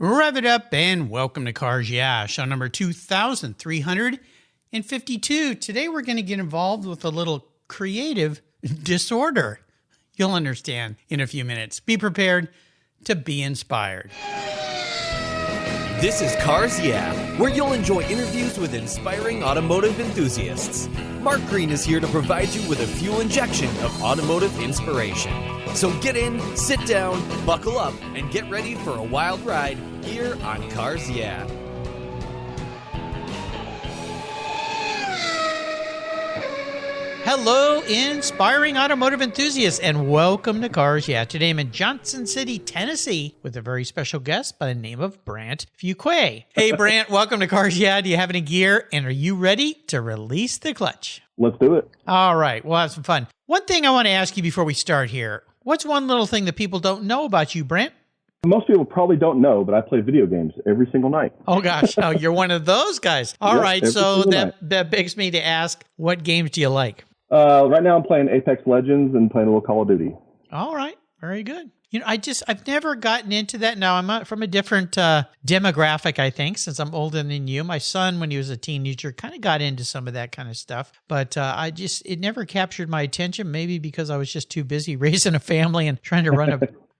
Rev it up and welcome to Cars Yeah, show number 2352. Today we're going to get involved with a little creative disorder. You'll understand in a few minutes. Be prepared to be inspired. This is Cars Yeah, where you'll enjoy interviews with inspiring automotive enthusiasts. Mark Green is here to provide you with a fuel injection of automotive inspiration. So get in, sit down, buckle up, and get ready for a wild ride here on Cars Yeah. Hello, inspiring automotive enthusiasts, and welcome to Cars Yeah. Today I'm in Johnson City, Tennessee, with a very special guest by the name of Brandt Fuqua. Hey, Brandt, welcome to Cars Yeah. Do you have any gear, and are you ready to release the clutch? Let's do it. All right, we'll have some fun. One thing I want to ask you before we start here. What's one little thing that people don't know about you, Brandt? Most people probably don't know, but I play video games every single night. Oh, gosh. Oh, you're one of those guys. All Yep, right, every so single night. that begs me to ask, what games do you like? Right now I'm playing Apex Legends and playing a little Call of Duty. All right. Very good. You know, I've never gotten into that. Now, I'm from a different demographic, I think, since I'm older than you. My son, when he was a teenager, kind of got into some of that kind of stuff. But it never captured my attention, maybe because I was just too busy raising a family and trying to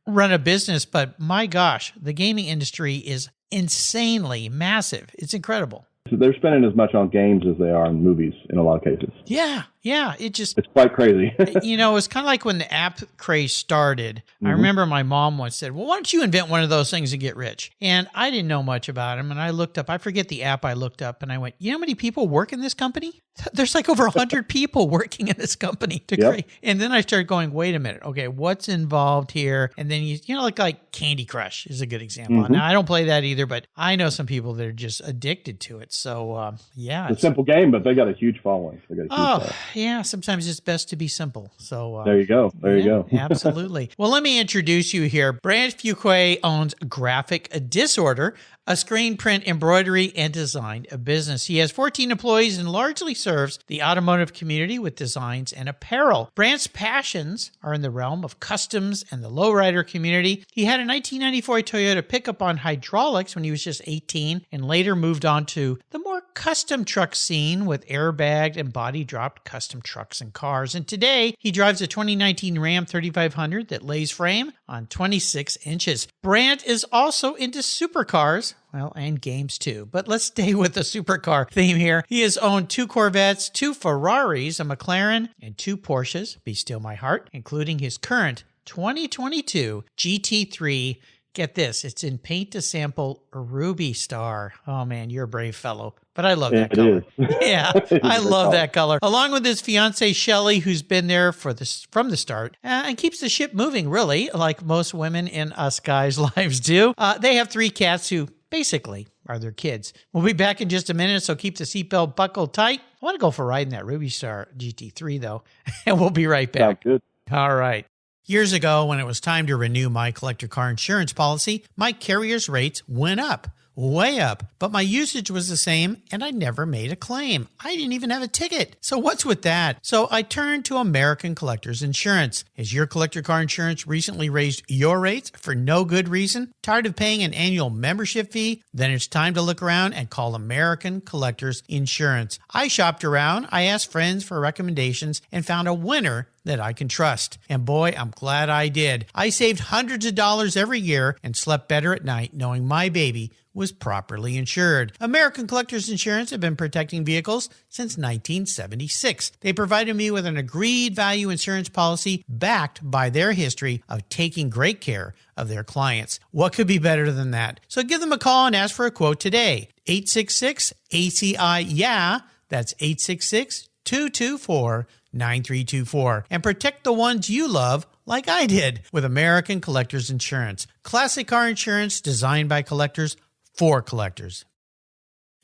run a business. But my gosh, the gaming industry is insanely massive. It's incredible. They're spending as much on games as they are on movies in a lot of cases. Yeah. It's quite crazy. You know, it's kind of like when the app craze started. I remember my mom once said, well, why don't you invent one of those things and get rich? And I didn't know much about them. And I looked up, I forget the app I looked up, and I went, you know how many people work in this company? There's like over 100 people working in this company to create. And then I started going, wait a minute. Okay, what's involved here? And then, you know, like Candy Crush is a good example. Now, I don't play that either, but I know some people that are just addicted to it. So, yeah. It's a simple game, but they got a huge following. They got a huge following. Yeah, sometimes it's best to be simple. So there you go. There you go. Absolutely. Well, let me introduce you here. Brandt Fuqua owns Graphic Disorder, a screen print, embroidery, and design business. He has 14 employees and largely serves the automotive community with designs and apparel. Brandt's passions are in the realm of customs and the lowrider community. He had a 1994 Toyota pickup on hydraulics when he was just 18 and later moved on to the more custom truck scene with airbagged and body-dropped custom trucks and cars. And today, he drives a 2019 Ram 3500 that lays frame on 26 inches. Brandt is also into supercars, well, and games too. But let's stay with the supercar theme here. He has owned 2 Corvettes, 2 Ferraris, a McLaren, and 2 Porsches, Be Still My Heart, including his current 2022 GT3. Get this, it's in paint to sample Ruby Star. Oh man, you're a brave fellow. But I love that color. Yeah, I love that color. Along with his fiancée, Shelly, who's been there from the start and keeps the ship moving, really, like most women in us guys' lives do. They have 3 cats who basically are their kids. We'll be back in just a minute, so keep the seatbelt buckled tight. I want to go for a ride in that Ruby Star GT3, though, and we'll be right back. Sounds good. All right. Years ago, when it was time to renew my collector car insurance policy, my carrier's rates went up. Way up, but my usage was the same and I never made a claim. I didn't even have a ticket. So what's with that? So I turned to American Collectors Insurance. Has your collector car insurance recently raised your rates for no good reason? Tired of paying an annual membership fee? Then it's time to look around and call American Collectors Insurance. I shopped around, I asked friends for recommendations, and found a winner that I can trust. And boy, I'm glad I did. I saved hundreds of dollars every year and slept better at night knowing my baby was properly insured. American Collectors Insurance have been protecting vehicles since 1976. They provided me with an agreed value insurance policy backed by their history of taking great care of their clients. What could be better than that? So give them a call and ask for a quote today. 866-ACI-YEAH. That's 866-224-9324. And protect the ones you love like I did with American Collectors Insurance. Classic car insurance designed by collectors for collectors.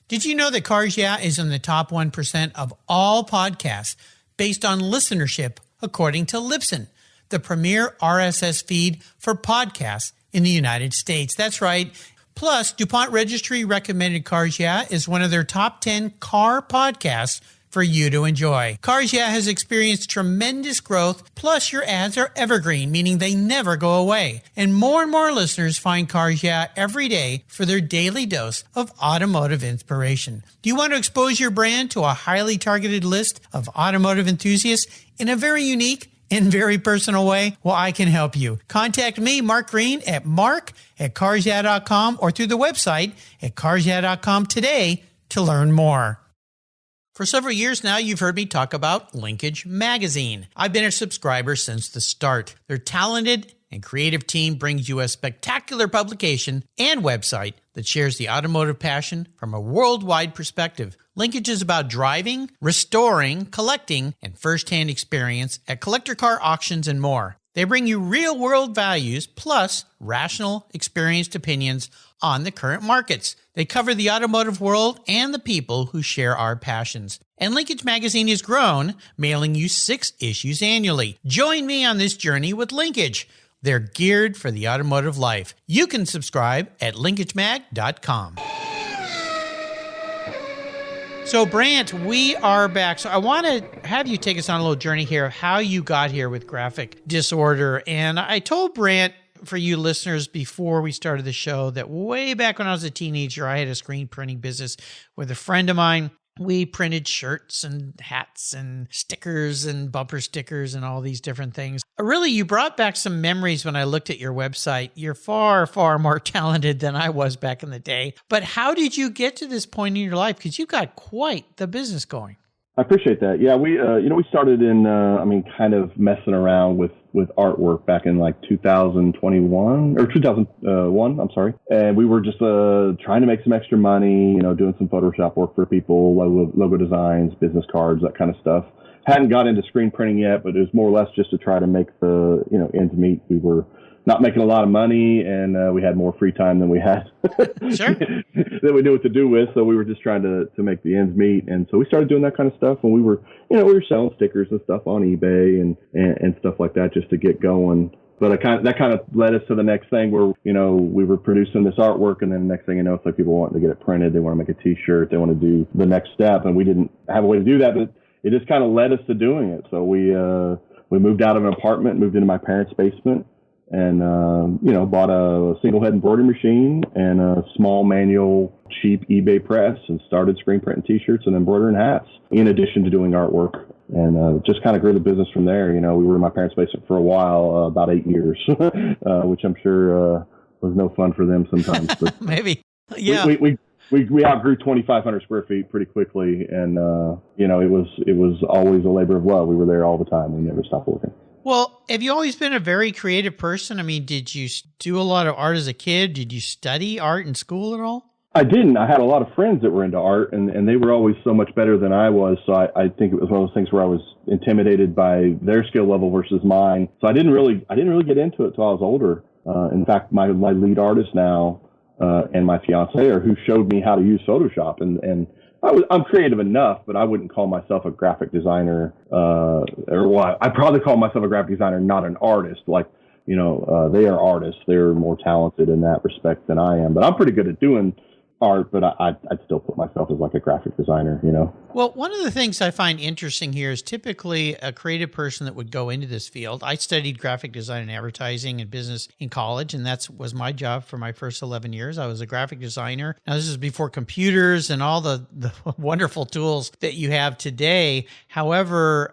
Did you know that Cars Yeah is in the top 1% of all podcasts based on listenership according to Libsyn, the premier RSS feed for podcasts in the United States? That's right. Plus, DuPont Registry recommended Cars Yeah is one of their top 10 car podcasts for you to enjoy. Cars Yeah has experienced tremendous growth, plus your ads are evergreen, meaning they never go away. And more listeners find Cars Yeah every day for their daily dose of automotive inspiration. Do you want to expose your brand to a highly targeted list of automotive enthusiasts in a very unique and very personal way? Well, I can help you. Contact me, Mark Green, at mark@carsyeah.com or through the website at carsyeah.com today to learn more. For several years now, you've heard me talk about Linkage Magazine. I've been a subscriber since the start. Their talented and creative team brings you a spectacular publication and website that shares the automotive passion from a worldwide perspective. Linkage is about driving, restoring, collecting, and first-hand experience at collector car auctions and more. They bring you real-world values plus rational, experienced opinions on the current markets. They cover the automotive world and the people who share our passions. And Linkage Magazine has grown, mailing you 6 issues annually. Join me on this journey with Linkage. They're geared for the automotive life. You can subscribe at linkagemag.com. So, Brandt, we are back. So I want to have you take us on a little journey here of how you got here with graphic disorder. And I told Brandt, for you listeners, before we started the show, that way back when I was a teenager, I had a screen printing business with a friend of mine. We printed shirts and hats and stickers and bumper stickers and all these different things. Really, you brought back some memories when I looked at your website. You're far, far more talented than I was back in the day. But how did you get to this point in your life? Because you've got quite the business going. I appreciate that. Yeah, we started in, kind of messing around with artwork back in like 2021 or 2001. I'm sorry. And we were just trying to make some extra money, doing some Photoshop work for people, logo designs, business cards, that kind of stuff. Hadn't got into screen printing yet, but it was more or less just to try to make the, ends meet. We were not making a lot of money, and we had more free time than we had Sure. that we knew what to do with. So we were just trying to make the ends meet. And so we started doing that kind of stuff. And we were selling stickers and stuff on eBay and stuff like that just to get going. But that kind of led us to the next thing where, we were producing this artwork, and then the next thing you know, it's like people wanting to get it printed. They want to make a T-shirt. They want to do the next step. And we didn't have a way to do that, but it just kind of led us to doing it. So we moved out of an apartment, moved into my parents' basement, and, bought a single head embroidery machine and a small manual cheap eBay press and started screen printing T-shirts and embroidering hats in addition to doing artwork. And just kind of grew the business from there. We were in my parents' basement for a while, about 8 years, which I'm sure was no fun for them sometimes. But maybe. Yeah. We outgrew 2,500 square feet pretty quickly. And, it was always a labor of love. We were there all the time. We never stopped working. Well, have you always been a very creative person? I mean, did you do a lot of art as a kid? Did you study art in school at all? I didn't. I had a lot of friends that were into art, and they were always so much better than I was. So I think it was one of those things where I was intimidated by their skill level versus mine. So I didn't really get into it until I was older. In fact, my lead artist now and my fiance are who showed me how to use Photoshop, and I'm creative enough, but I wouldn't call myself a graphic designer, I'd probably call myself a graphic designer, not an artist. They are artists. They're more talented in that respect than I am, but I'm pretty good at doing art, but I'd still put myself as like a graphic designer, Well, one of the things I find interesting here is typically a creative person that would go into this field. I studied graphic design and advertising and business in college, and that was my job for my first 11 years. I was a graphic designer. Now, this is before computers and all the wonderful tools that you have today. However,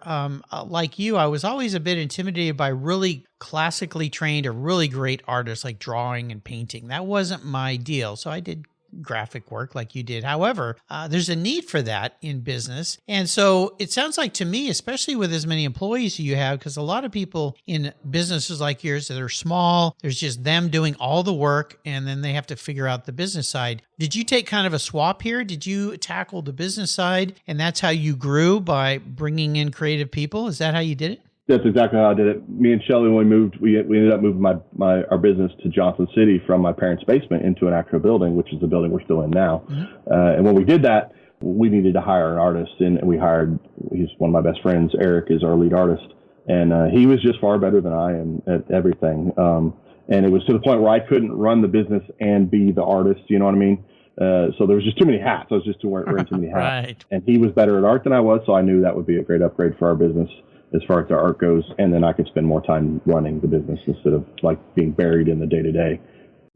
like you, I was always a bit intimidated by really classically trained or really great artists like drawing and painting. That wasn't my deal. So I did graphic work like you did. However, there's a need for that in business. And so it sounds like to me, especially with as many employees you have, because a lot of people in businesses like yours that are small, there's just them doing all the work and then they have to figure out the business side. Did you take kind of a swap here? Did you tackle the business side and that's how you grew by bringing in creative people? Is that how you did it? That's exactly how I did it. Me and Shelly, when we moved, we ended up moving our business to Johnson City from my parents' basement into an actual building, which is the building we're still in now. Mm-hmm. And when we did that, we needed to hire an artist, and we hired, he's one of my best friends, Eric is our lead artist, and he was just far better than I am at everything. And it was to the point where I couldn't run the business and be the artist, you know what I mean? So there was just too many hats. I was just wearing too many hats. Right. And he was better at art than I was, so I knew that would be a great upgrade for our business as far as the art goes. And then I could spend more time running the business instead of like being buried in the day-to-day.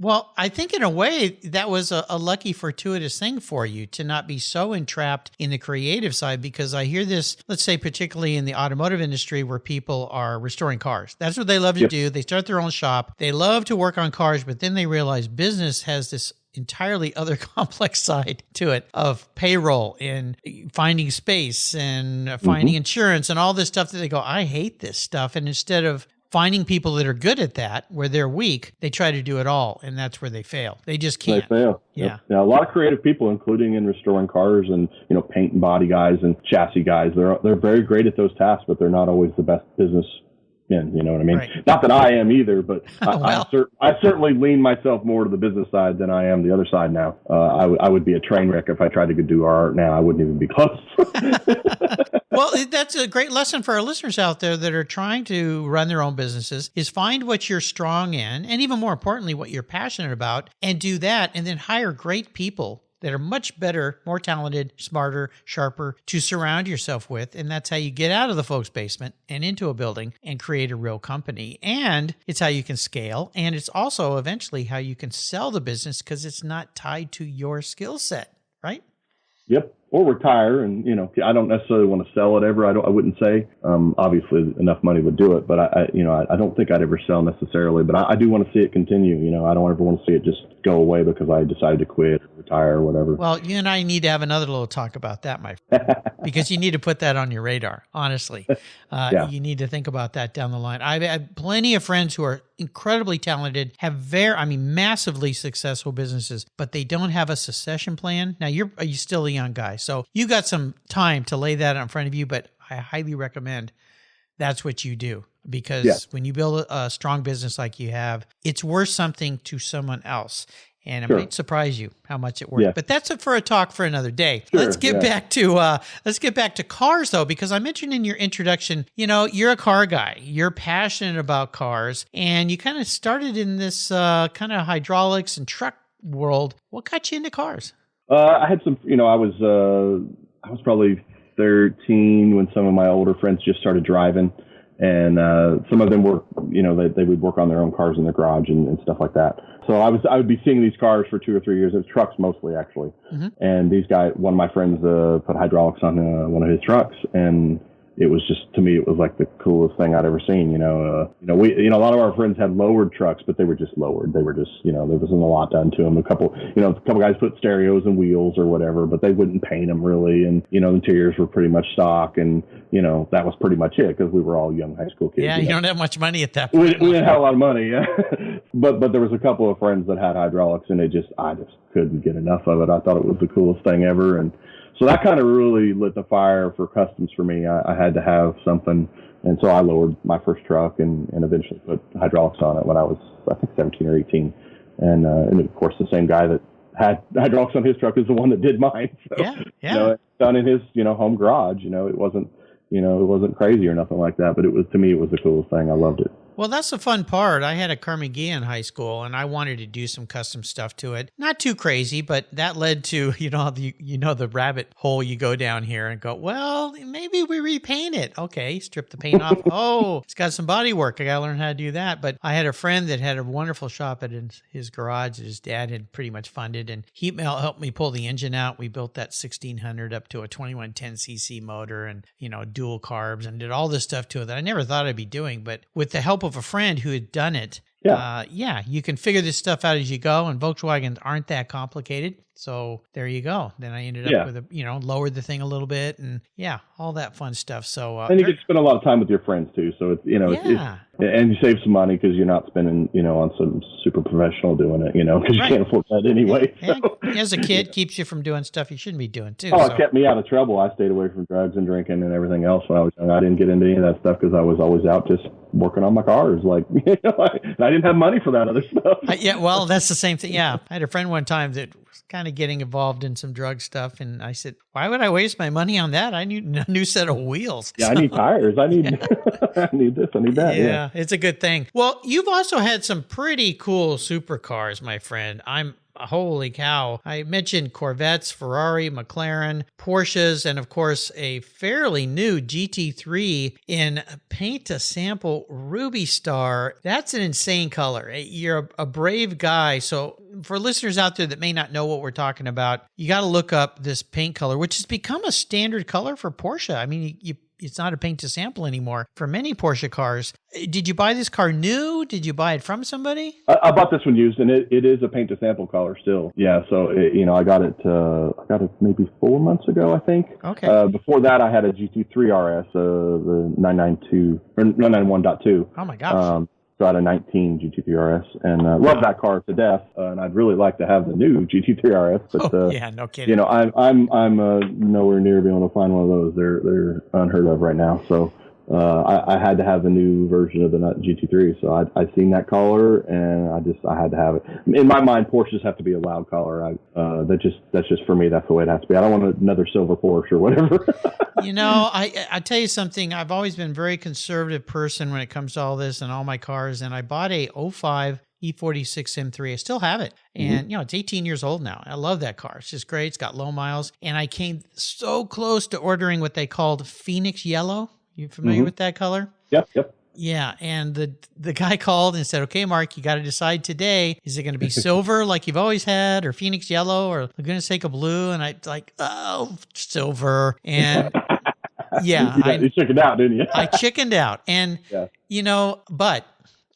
Well, I think in a way that was a lucky fortuitous thing for you to not be so entrapped in the creative side, because I hear this, let's say, particularly in the automotive industry where people are restoring cars. That's what they love to do. They start their own shop. They love to work on cars, but then they realize business has this entirely other complex side to it of payroll and finding space and finding insurance and all this stuff that they go, I hate this stuff. And instead of finding people that are good at that, where they're weak, they try to do it all, and that's where they fail. They just can't. They fail. Yeah. A lot of creative people, including in restoring cars and paint and body guys and chassis guys. They're very great at those tasks, but they're not always the best business. You know what I mean? Right. Not that I am either, but Well. I certainly lean myself more to the business side than I am the other side now. I would be a train wreck if I tried to do our art now. I wouldn't even be close. Well, that's a great lesson for our listeners out there that are trying to run their own businesses, is find what you're strong in, and even more importantly, what you're passionate about, and do that, and then hire great people that are much better, more talented, smarter, sharper to surround yourself with. And that's how you get out of the folks' basement and into a building and create a real company. And it's how you can scale. And it's also eventually how you can sell the business because it's not tied to your skill set, right? Yep. Or retire. And, I don't necessarily want to sell it ever. I wouldn't say, obviously enough money would do it, but I don't think I'd ever sell necessarily, but I do want to see it continue. I don't ever want to see it just go away because I decided to quit or retire or whatever. Well, you and I need to have another little talk about that, my friend, because you need to put that on your radar. Honestly, You need to think about that down the line. I've had plenty of friends who are incredibly talented, have massively successful businesses, but they don't have a succession plan. Now you're still a young guy, so you got some time to lay that in front of you, but I highly recommend that's what you do, because when you build a strong business like you have, it's worth something to someone else. And it might surprise you how much it works. Yeah. But that's it for a talk for another day. Sure, let's get back to cars, though, because I mentioned in your introduction, you're a car guy. You're passionate about cars, and you kind of started in this kind of hydraulics and truck world. What got you into cars? I had some, I was probably 13 when some of my older friends just started driving, and some of them were, they would work on their own cars in the garage and stuff like that. So I would be seeing these cars for 2 or 3 years. It was trucks mostly, actually. And these guys, one of my friends put hydraulics on one of his trucks, and it was just, to me, it was like the coolest thing I'd ever seen. A lot of our friends had lowered trucks, but they were just lowered. They were just, there wasn't a lot done to them. A couple guys put stereos and wheels or whatever, but they wouldn't paint them really. And, the interiors were pretty much stock. And, that was pretty much it because we were all young high school kids. Yeah, you don't have much money at that point. We didn't have a lot of money, yeah. But there was a couple of friends that had hydraulics, and I just couldn't get enough of it. I thought it was the coolest thing ever. And so that kind of really lit the fire for customs for me. I had to have something. And so I lowered my first truck and eventually put hydraulics on it when I was, I think, 17 or 18. And of course, the same guy that had hydraulics on his truck is the one that did mine. So, it's done in his, home garage. It wasn't crazy or nothing like that, but to me, it was the coolest thing. I loved it. Well, that's the fun part. I had a car McGee in high school, and I wanted to do some custom stuff to it. Not too crazy, but that led to, the rabbit hole you go down here and go, well, maybe we repaint it. Okay, strip the paint off. Oh, it's got some body work. I got to learn how to do that. But I had a friend that had a wonderful shop at his garage that his dad had pretty much funded, and he helped me pull the engine out. We built that 1600 up to a 2110cc motor and, dual carbs, and did all this stuff to it that I never thought I'd be doing. But with the help of a friend who had done it, you can figure this stuff out as you go, and Volkswagens aren't that complicated. So there you go. Then I ended up with lowered the thing a little bit, and all that fun stuff. So and you get to spend a lot of time with your friends too. So it's and you save some money because you're not spending on some super professional doing it. Because you can't afford that anyway. So. And as a kid, keeps you from doing stuff you shouldn't be doing too. It kept me out of trouble. I stayed away from drugs and drinking and everything else when I was young. I didn't get into any of that stuff because I was always out just working on my cars. Like I didn't have money for that other stuff. Well, that's the same thing. Yeah, I had a friend one time that was kind of getting involved in some drug stuff, and I said, "Why would I waste my money on that? I need a new set of wheels." Yeah, I need tires. I need I need this. I need that. Yeah, it's a good thing. Well, you've also had some pretty cool supercars, my friend. Holy cow. I mentioned Corvettes, Ferrari, McLaren, Porsches, and of course a fairly new GT3 in paint to sample Ruby Star. That's an insane color. You're a brave guy. So for listeners out there that may not know what we're talking about, you got to look up this paint color, which has become a standard color for Porsche. I mean, it's not a paint to sample anymore for many Porsche cars. Did you buy this car new? Did you buy it from somebody? I bought this one used, and it is a paint to sample color still. Yeah, so I got it maybe 4 months ago, I think. Okay. Before that, I had a GT3 RS, the 992 or 991.2. Oh my gosh. So I had a 19 GT3 RS, and love that car to death. And I'd really like to have the new GT3 RS, but yeah, no kidding. I'm nowhere near being able to find one of those. They're unheard of right now. So I had to have the new version of the GT3. So I'd seen that color, and I had to have it. In my mind, Porsches have to be a loud color. That's just for me. That's the way it has to be. I don't want another silver Porsche or whatever. I tell you something. I've always been a very conservative person when it comes to all this and all my cars. And I bought a 05 E46 M3. I still have it. And, it's 18 years old now. I love that car. It's just great. It's got low miles. And I came so close to ordering what they called Phoenix Yellow. You familiar with that color? Yep. Yeah, and the guy called and said, okay, Mark, you got to decide today. Is it going to be silver like you've always had, or Phoenix Yellow, or Laguna Seca Blue? And I like, oh, silver. And yeah. You chickened out, didn't you? I chickened out. And, but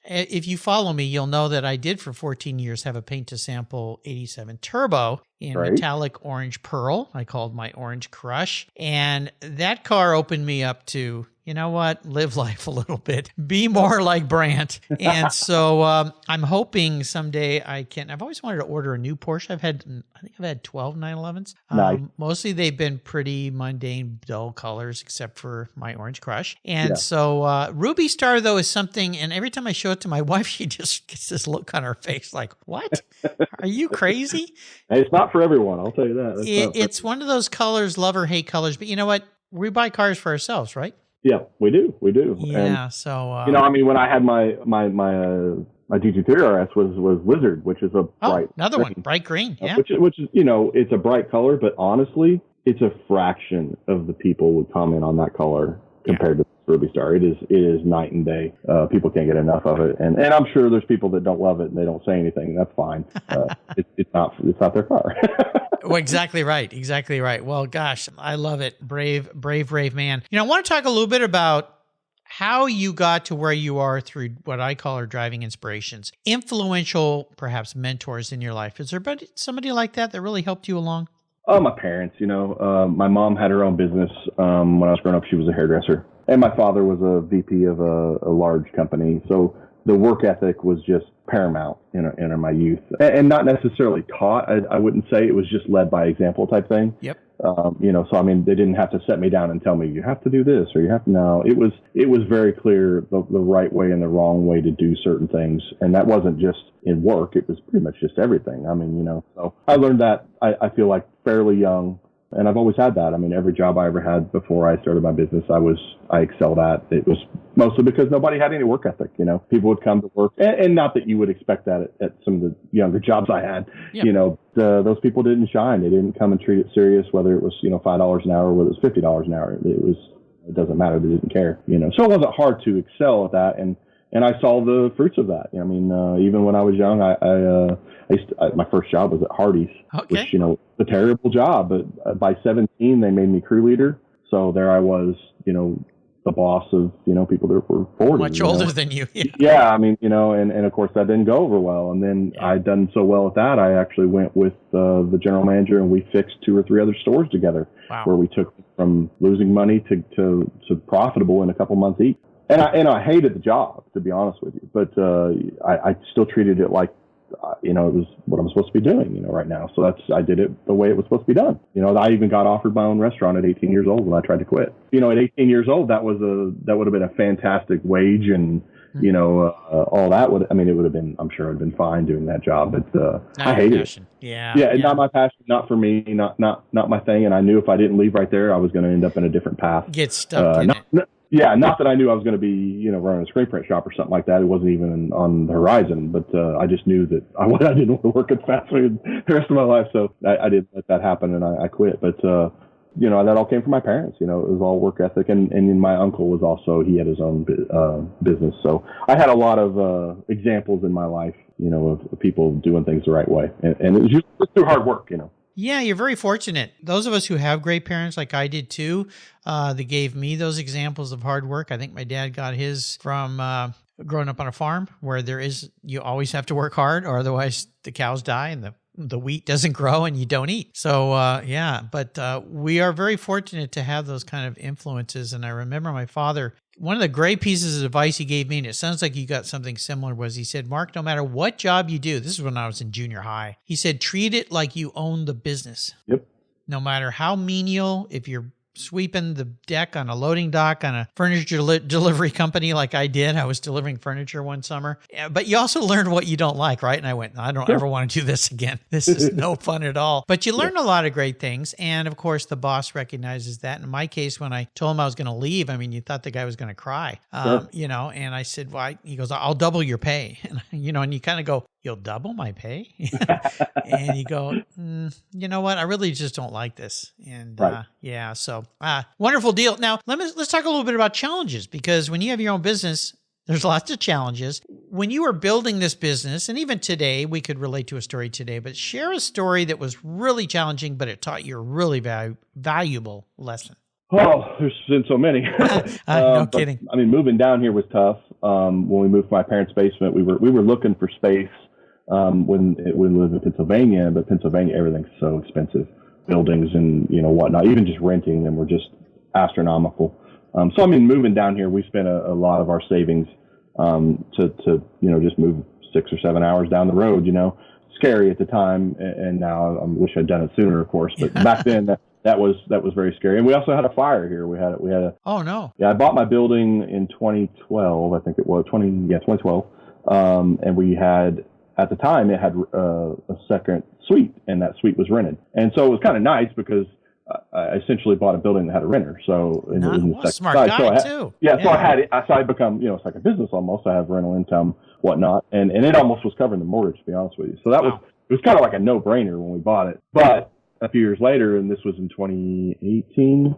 if you follow me, you'll know that I did for 14 years have a paint to sample 87 Turbo in metallic orange pearl. I called my Orange Crush. And that car opened me up to, live life a little bit, be more like Brandt. And so I'm hoping someday I've always wanted to order a new Porsche. I think I've had 12 911s. Nice. Mostly they've been pretty mundane, dull colors, except for my Orange Crush. And so Ruby Star, though, is something, and every time I show it to my wife, she just gets this look on her face like, what? Are you crazy? Hey, it's not for everyone, I'll tell you that. It's one of those colors, love or hate colors. But you know what? We buy cars for ourselves, right? Yeah, we do. Yeah, and, so... when I had my GT3 RS was Lizard, which is a bright another green. one, bright green, yeah. Which is, it's a bright color, but honestly, it's a fraction of the people would comment on that color compared to Ruby Star. It is night and day. People can't get enough of it, and I'm sure there's people that don't love it and they don't say anything. That's fine. It's not their car. Well, exactly right. Well, gosh, I love it. Brave man. I want to talk a little bit about how you got to where you are through what I call our driving inspirations, influential, perhaps mentors in your life. Is there somebody like that really helped you along? Oh, my parents. My mom had her own business when I was growing up. She was a hairdresser, and my father was a VP of a large company. So the work ethic was just paramount in my youth, and not necessarily taught. I wouldn't say it was just led by example type thing. Yep. So I mean, they didn't have to set me down and tell me you have to do this or you have to. No, it was very clear the right way and the wrong way to do certain things, and that wasn't just in work. It was pretty much just everything. I mean, so I learned that I feel like fairly young. And I've always had that. I mean, every job I ever had before I started my business, I excelled at. It was mostly because nobody had any work ethic. People would come to work, and not that you would expect that at some of the younger jobs I had. Yep. Those people didn't shine. They didn't come and treat it serious, whether it was $5 an hour, whether it was $50 an hour. It doesn't matter. They didn't care. So it wasn't hard to excel at that, and I saw the fruits of that. I mean, even when I was young, my first job was at Hardee's, which, a terrible job. But by 17, they made me crew leader. So there I was, the boss of, people that were 40. Much older than you. Yeah, I mean, and of course that didn't go over well. And then I'd done so well at that, I actually went with the general manager and we fixed 2 or 3 other stores together. Wow. Where we took from losing money to profitable in a couple months each. And I hated the job, to be honest with you, but I still treated it like it was what I'm supposed to be doing, right now. So I did it the way it was supposed to be done. I even got offered my own restaurant at 18 years old when I tried to quit. At 18 years old, that would have been a fantastic wage, and all that it would have been. I'm sure I'd been fine doing that job, but I hated it. Yeah, not my passion, not for me, not my thing. And I knew if I didn't leave right there, I was going to end up in a different path. Get stuck in it. Yeah, not that I knew I was going to be, you know, running a screen print shop or something like that. It wasn't even on the horizon, but I just knew that I didn't want to work at fast food the rest of my life, so I didn't let that happen, and I quit. But you know, that all came from my parents. You know, it was all work ethic, and my uncle was also, he had his own business, so I had a lot of examples in my life, you know, of people doing things the right way, and it was just through hard work, you know. Yeah, you're very fortunate. Those of us who have great parents, like I did too, they gave me those examples of hard work. I think my dad got his from growing up on a farm where you always have to work hard, or otherwise the cows die and the wheat doesn't grow and you don't eat. So but we are very fortunate to have those kind of influences. And I remember my father, one of the great pieces of advice he gave me, and it sounds like you got something similar, was he said, Mark, no matter what job you do, this is when I was in junior high, he said, treat it like you own the business. Yep. No matter how menial, if you're sweeping the deck on a loading dock on a furniture delivery company like I did. I was delivering furniture one summer. But you also learn what you don't like, right? And I went, I don't ever want to do this again. This is no fun at all. But you learn a lot of great things. And of course, the boss recognizes that. In my case, when I told him I was going to leave, I mean, you thought the guy was going to cry, you know, and I said, he goes, I'll double your pay. And, you know, and you kind of go, you'll double my pay? And you go, you know what? I really just don't like this. And so wonderful deal. Now, let's talk a little bit about challenges, because when you have your own business, there's lots of challenges. When you were building this business, and even today, we could relate to a story today, but share a story that was really challenging, but it taught you a really valuable lesson. Oh, there's been so many. No kidding. I mean, moving down here was tough. When we moved from my parents' basement, we were looking for space. When we lived in Pennsylvania, but Pennsylvania, everything's so expensive. Buildings and, you know, whatnot, even just renting them were just astronomical. So, I mean, moving down here, we spent a lot of our savings to you know, just move 6 or 7 hours down the road, you know. Scary at the time, and now I wish I'd done it sooner, of course. But back then, that was very scary. And we also had a fire here. We had a Oh, no. Yeah, I bought my building in 2012, I think it was, 2012. And we had, at the time, it had a second suite, and that suite was rented. And so it was kind of nice because I essentially bought a building that had a renter. So in the smart side. guy too. So I had it. So I become, you know, it's like a business almost. I have rental income, whatnot, and it almost was covering the mortgage, to be honest with you. So it was kind of like a no-brainer when we bought it. But a few years later, and this was in 2018,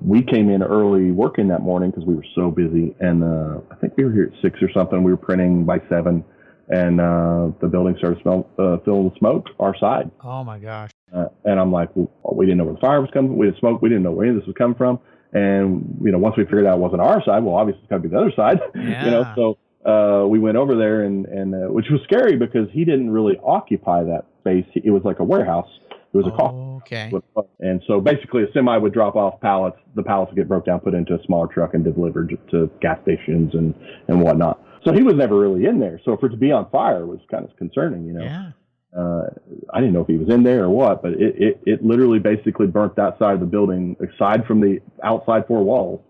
we came in early working that morning because we were so busy, and I think we were here at 6 or something. We were printing by 7. And the building started filling with smoke, our side. Oh, my gosh. And I'm like, well, we didn't know where the fire was coming from. We didn't smoke. We didn't know where this was coming from. And, you know, once we figured out it wasn't our side, well, obviously it's got to be the other side. Yeah. You know, so we went over there, and which was scary because he didn't really occupy that space. It was like a warehouse. It was a coffee. Okay. And so basically a semi would drop off pallets. The pallets would get broke down, put into a smaller truck, and delivered to gas stations and whatnot. So he was never really in there. So for it to be on fire was kind of concerning, you know. Yeah. I didn't know if he was in there or what, but it literally basically burnt that side of the building, aside from the outside 4 walls,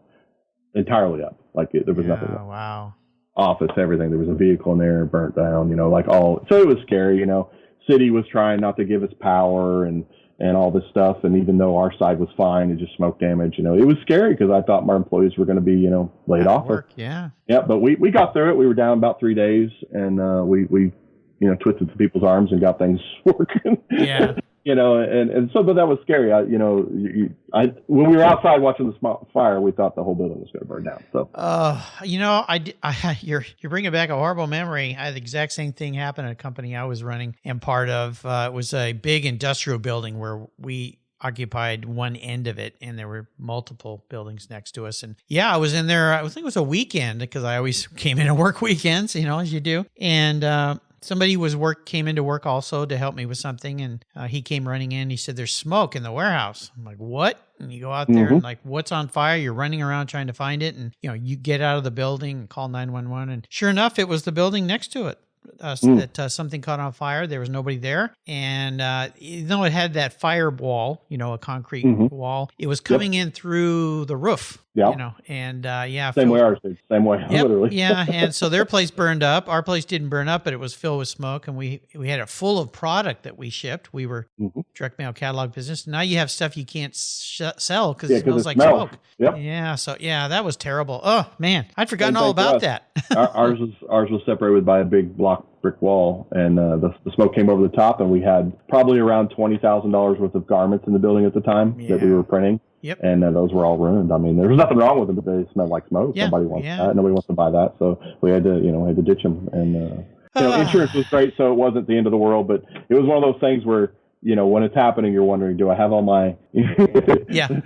entirely up. Like there was nothing left. Wow. Office, everything. There was a vehicle in there burnt down, you know, like all. So it was scary, you know. City was trying not to give us power and all this stuff. And even though our side was fine, it just smoke damage, you know, it was scary because I thought my employees were going to be, you know, laid off. Yeah. Yeah. But we got through it. We were down about 3 days, and we, you know, twisted some people's arms and got things working. Yeah. You know, and so, but that was scary. When we were outside watching the fire, we thought the whole building was going to burn down. So, you know, you're bringing back a horrible memory. I had the exact same thing happen at a company I was running and part of. It was a big industrial building where we occupied one end of it, and there were multiple buildings next to us. And yeah, I was in there. I think it was a weekend because I always came in and work weekends, you know, as you do. And somebody came into work also to help me with something, and he came running in. He said, "There's smoke in the warehouse." I'm like, "What?" And you go out there and like, "What's on fire?" You're running around trying to find it, and you know, you get out of the building and call 911, and sure enough, it was the building next to it. That something caught on fire. There was nobody there. And you know, it had that fire wall, you know, a concrete wall. It was coming in through the roof. Yeah. You know, and Same way ours did. Same way, Yep, literally. yeah, and so their place burned up. Our place didn't burn up, but it was filled with smoke, and we had it full of product that we shipped. We were direct mail catalog business. Now you have stuff you can't sell because it smells like smoke. Yep. Yeah, so that was terrible. Oh man, I'd forgotten all about that. ours was separated by a big block brick wall, and the smoke came over the top, and we had probably around $20,000 worth of garments in the building at the time that we were printing. Yep. And those were all ruined. I mean, there was nothing wrong with them, but they smelled like smoke. Yeah. Nobody wants that. Nobody wants to buy that. So we had to, ditch them. And, insurance was great. So it wasn't the end of the world, but it was one of those things where, when it's happening, you're wondering, do I have all my,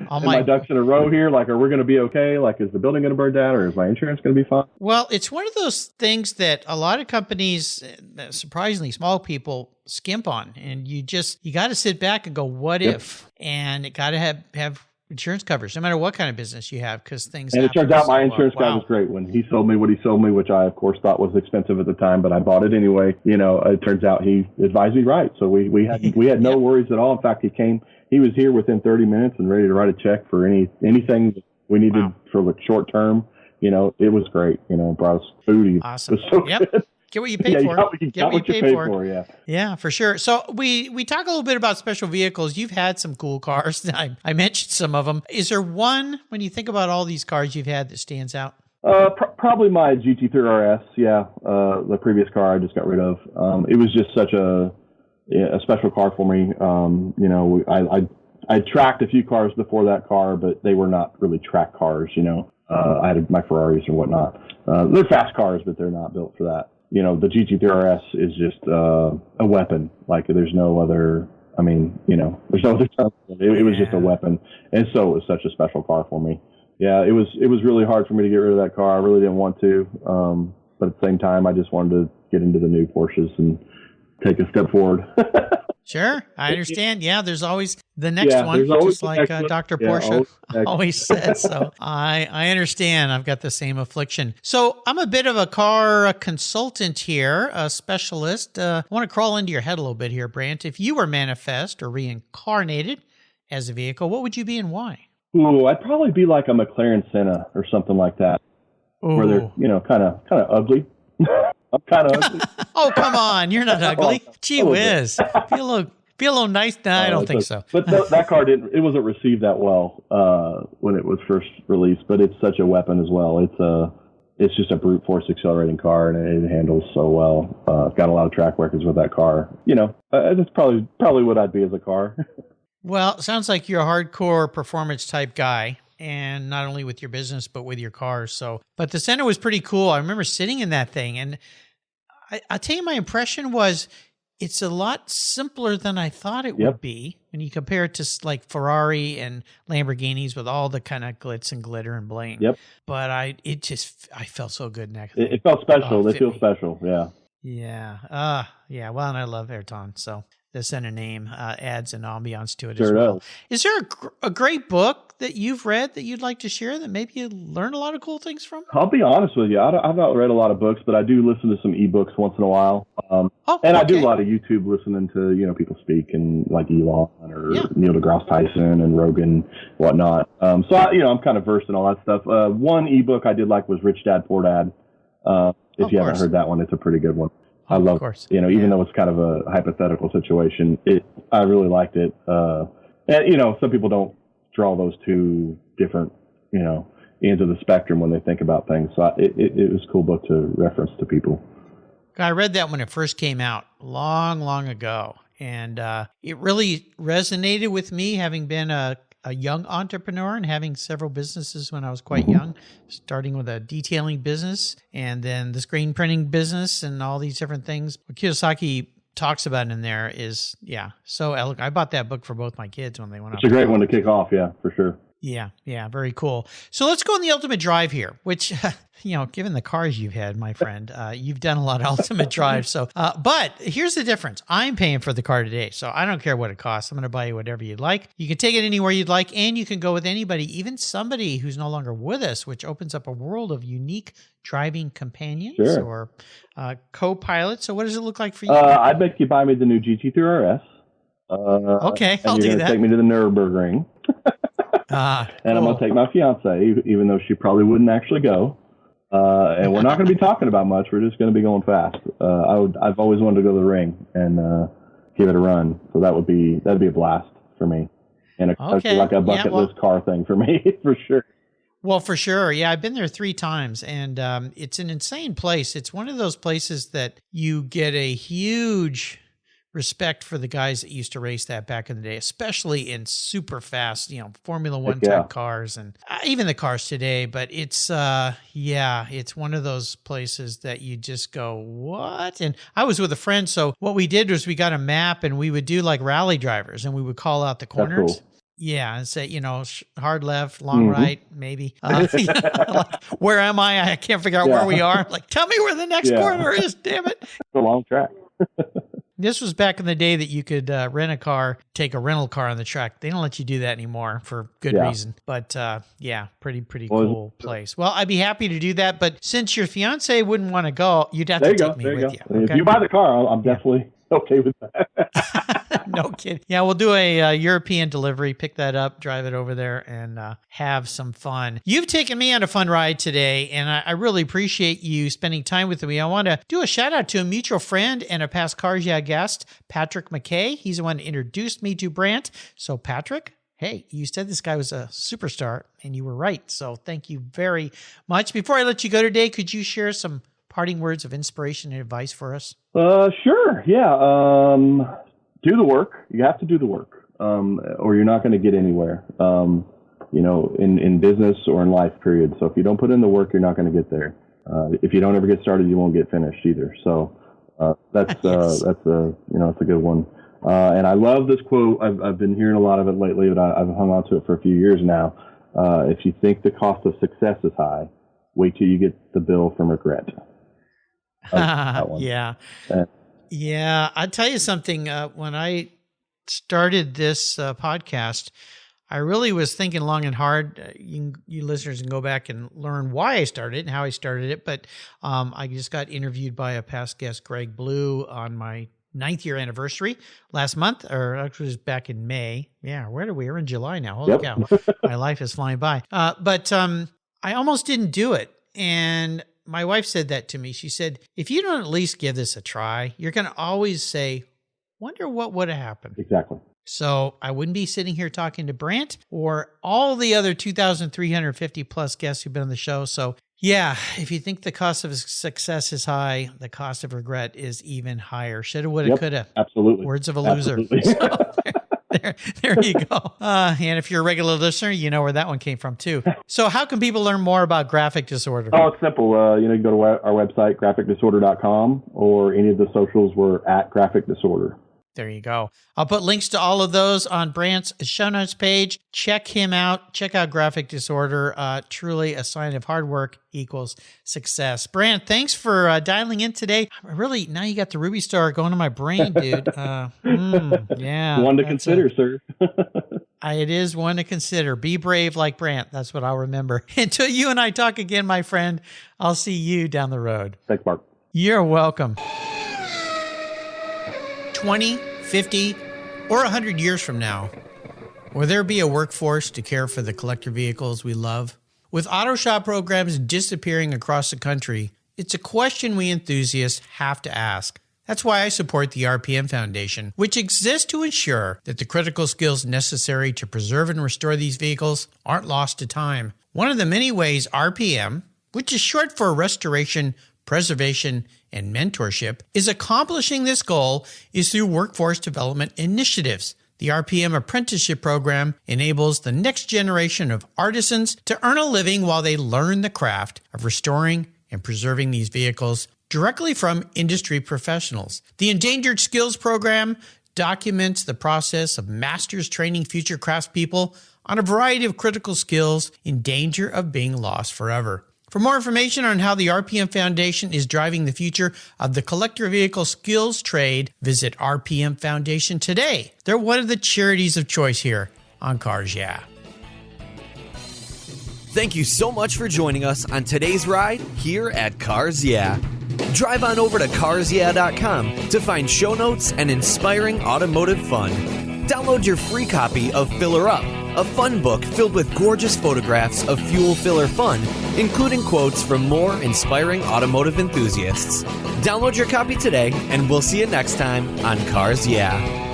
all my ducks in a row here? Like, are we going to be okay? Like, is the building going to burn down, or is my insurance going to be fine? Well, it's one of those things that a lot of companies, surprisingly small people, skimp on. And you got to sit back and go, what if? And it got to have insurance coverage, no matter what kind of business you have, because things happen. And it turns out my insurance guy was great when he sold me what he sold me, which I, of course, thought was expensive at the time, but I bought it anyway. It turns out he advised me right. So we had no worries at all. In fact, he was here within 30 minutes and ready to write a check for anything we needed for the short term. It was great. Brought us food. Awesome. It was so good. Get what you pay for. Get what you pay for. Yeah. Yeah, for sure. So we talk a little bit about special vehicles. You've had some cool cars. I mentioned some of them. Is there one, when you think about all these cars you've had, that stands out? Probably my GT3 RS. Yeah. The previous car I just got rid of. It was just such a special car for me. I tracked a few cars before that car, but they were not really track cars. I had my Ferraris and whatnot. They're fast cars, but they're not built for that. The GT3 RS is just a weapon. Like, there's no other, there's no other term. It was just a weapon. And so it was such a special car for me. Yeah, it was really hard for me to get rid of that car. I really didn't want to. But at the same time, I just wanted to get into the new Porsches and take a step forward. Sure, I understand. Yeah, there's always the next one, just like Dr. Porsche always says. So I understand. I've got the same affliction. So I'm a bit of a car consultant here, a specialist. I want to crawl into your head a little bit here, Brandt. If you were manifest or reincarnated as a vehicle, what would you be and why? Ooh, I'd probably be like a McLaren Senna or something like that. Ooh. Where they're, kind of ugly. I'm kind of ugly. Oh, come on. You're not ugly. Gee whiz. Feel a little nice. No, I don't think so. But that car wasn't received that well when it was first released, but it's such a weapon as well. It's just a brute force accelerating car, and it handles so well. I've got a lot of track records with that car. That's probably what I'd be as a car. Well, it sounds like you're a hardcore performance type guy. And not only with your business, but with your cars. But the Senna was pretty cool. I remember sitting in that thing, and I'll tell you, my impression was it's a lot simpler than I thought it would be when you compare it to like Ferrari and Lamborghinis with all the kind of glitz and glitter and bling. Yep. But I felt so good in that. It felt special. They feel special. Yeah. Yeah. Yeah. Well, and I love Ayrton, so the Senna name adds an ambiance to it sure as well. Does. Is there a great book that you've read that you'd like to share that maybe you learn a lot of cool things from? I'll be honest with you. I've not read a lot of books, but I do listen to some ebooks once in a while. And I do a lot of YouTube listening to, people speak, and like Elon or Neil deGrasse Tyson and Rogan, whatnot. So I'm kind of versed in all that stuff. One ebook I did like was Rich Dad, Poor Dad. If you haven't heard that one, it's a pretty good one. I love, even though it's kind of a hypothetical situation, I really liked it. And, some people don't draw those two different, ends of the spectrum when they think about things. So it was a cool book to reference to people. I read that when it first came out long, long ago. And it really resonated with me, having been a young entrepreneur and having several businesses when I was quite young, starting with a detailing business and then the screen printing business and all these different things. What Kiyosaki talks about in there is, so eloquent. I bought that book for both my kids when they went It's a great one to kick off, for sure. Yeah, very cool. So let's go on the ultimate drive here, which, given the cars you've had, my friend, you've done a lot of ultimate drives. So, but here's the difference. I'm paying for the car today, so I don't care what it costs. I'm going to buy you whatever you'd like. You can take it anywhere you'd like, and you can go with anybody, even somebody who's no longer with us, which opens up a world of unique driving companions or co-pilots. So what does it look like for you? I'd make you buy me the new GT3 RS. Okay, I'll do that. Take me to the Nürburgring. And I'm going to take my fiance, even though she probably wouldn't actually go. And we're not going to be talking about much. We're just going to be going fast. I've always wanted to go to the ring and give it a run. So that'd be a blast for me. And like a bucket list car thing for me, for sure. Well, for sure. Yeah, I've been there 3 times, and it's an insane place. It's one of those places that you get a huge respect for the guys that used to race that back in the day, especially in super fast, Formula One type cars, and even the cars today. But it's, it's one of those places that you just go, what? And I was with a friend. So what we did was we got a map and we would do like rally drivers and we would call out the corners. That's cool. Yeah, and say, hard left, long right, maybe. Like, where am I? I can't figure out where we are. Like, tell me where the next corner is, damn it. It's a long track. This was back in the day that you could rent a car, take a rental car on the track. They don't let you do that anymore for good reason. But pretty cool place. Well, I'd be happy to do that. But since your fiance wouldn't want to go, you'd have to take me with you. Okay? If you buy the car, I'm definitely okay with that. No kidding. Yeah, we'll do a European delivery, pick that up, drive it over there, and have some fun. You've taken me on a fun ride today, and I really appreciate you spending time with me. I want to do a shout out to a mutual friend and a past Cars Yeah guest, Patrick McKay. He's the one who introduced me to Brandt. So Patrick, hey, you said this guy was a superstar, and you were right. So thank you very much. Before I let you go today, could you share some parting words of inspiration and advice for us? Sure. Yeah. Do the work. You have to do the work, or you're not going to get anywhere, in business or in life, period. So if you don't put in the work, you're not going to get there. If you don't ever get started, you won't get finished either. So that's a good one. And I love this quote. I've been hearing a lot of it lately, but I've hung on to it for a few years now. If you think the cost of success is high, wait till you get the bill from regret. That one. Yeah, I'll tell you something. When I started this podcast, I really was thinking long and hard. You listeners can go back and learn why I started it and how I started it. But I just got interviewed by a past guest, Greg Blue, on my 9th year anniversary last month, or actually it was back in May. Yeah, we're in July now. Holy cow, my life is flying by. But I almost didn't do it. And my wife said that to me. She said, if you don't at least give this a try, you're going to always say, wonder what would have happened. Exactly. So I wouldn't be sitting here talking to Brandt or all the other 2,350 plus guests who've been on the show. So yeah, if you think the cost of success is high, the cost of regret is even higher. Shoulda, woulda, coulda. Absolutely. Words of a loser. So, there you go. And if you're a regular listener, you know where that one came from too. So how can people learn more about graphic disorder? Oh, it's simple. You can go to our website, graphicdisorder.com, or any of the socials. We're at Graphic Disorder. There you go. I'll put links to all of those on Brandt's show notes page. Check him out. Check out Graphic Disorder. Truly a sign of hard work equals success. Brandt, thanks for dialing in today. Really, now you got the Ruby Star going to my brain, dude. Yeah. One to consider, sir. It is one to consider. Be brave like Brandt. That's what I'll remember. Until you and I talk again, my friend, I'll see you down the road. Thanks, Mark. You're welcome. 20, 50, or 100 years from now, will there be a workforce to care for the collector vehicles we love? With auto shop programs disappearing across the country, it's a question we enthusiasts have to ask. That's why I support the RPM Foundation, which exists to ensure that the critical skills necessary to preserve and restore these vehicles aren't lost to time. One of the many ways RPM, which is short for Restoration, Preservation, and Mentorship, is accomplishing this goal is through workforce development initiatives. The RPM Apprenticeship Program enables the next generation of artisans to earn a living while they learn the craft of restoring and preserving these vehicles directly from industry professionals. The Endangered Skills Program documents the process of masters training future craftspeople on a variety of critical skills in danger of being lost forever. For more information on how the RPM Foundation is driving the future of the collector vehicle skills trade, visit RPM Foundation today. They're one of the charities of choice here on Cars Yeah. Thank you so much for joining us on today's ride here at Cars Yeah. Drive on over to carsyeah.com to find show notes and inspiring automotive fun. Download your free copy of Filler Up, a fun book filled with gorgeous photographs of fuel filler fun, including quotes from more inspiring automotive enthusiasts. Download your copy today, and we'll see you next time on Cars Yeah!